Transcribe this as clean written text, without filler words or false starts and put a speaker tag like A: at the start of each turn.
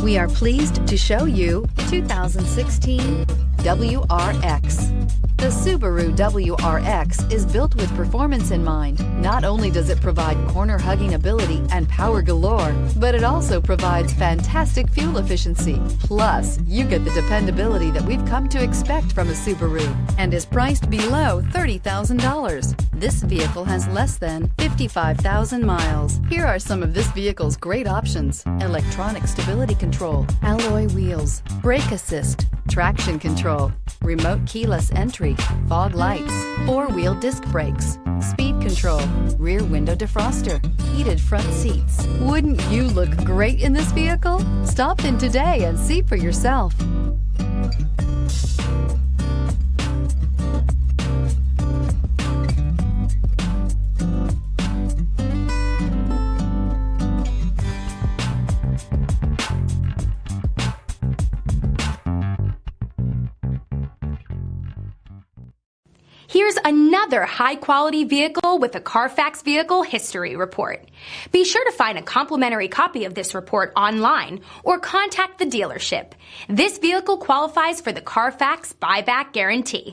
A: We are pleased to show you 2016 WRX. The Subaru WRX is built with performance in mind. Not only does it provide corner-hugging ability and power galore, but it also provides fantastic fuel efficiency. Plus, you get the dependability that we've come to expect from a Subaru and is priced below $30,000. This vehicle has less than 55,000 miles. Here are some of this vehicle's great options: electronic stability control, alloy wheels, brake assist, traction control, remote keyless entry, fog lights, four-wheel disc brakes, speed control, rear window defroster, heated front seats. Wouldn't you look great in this vehicle? Stop in today and see for yourself.
B: Here's another high-quality vehicle with a Carfax Vehicle History Report. Be sure to find a complimentary copy of this report online or contact the dealership. This vehicle qualifies for the Carfax Buyback Guarantee.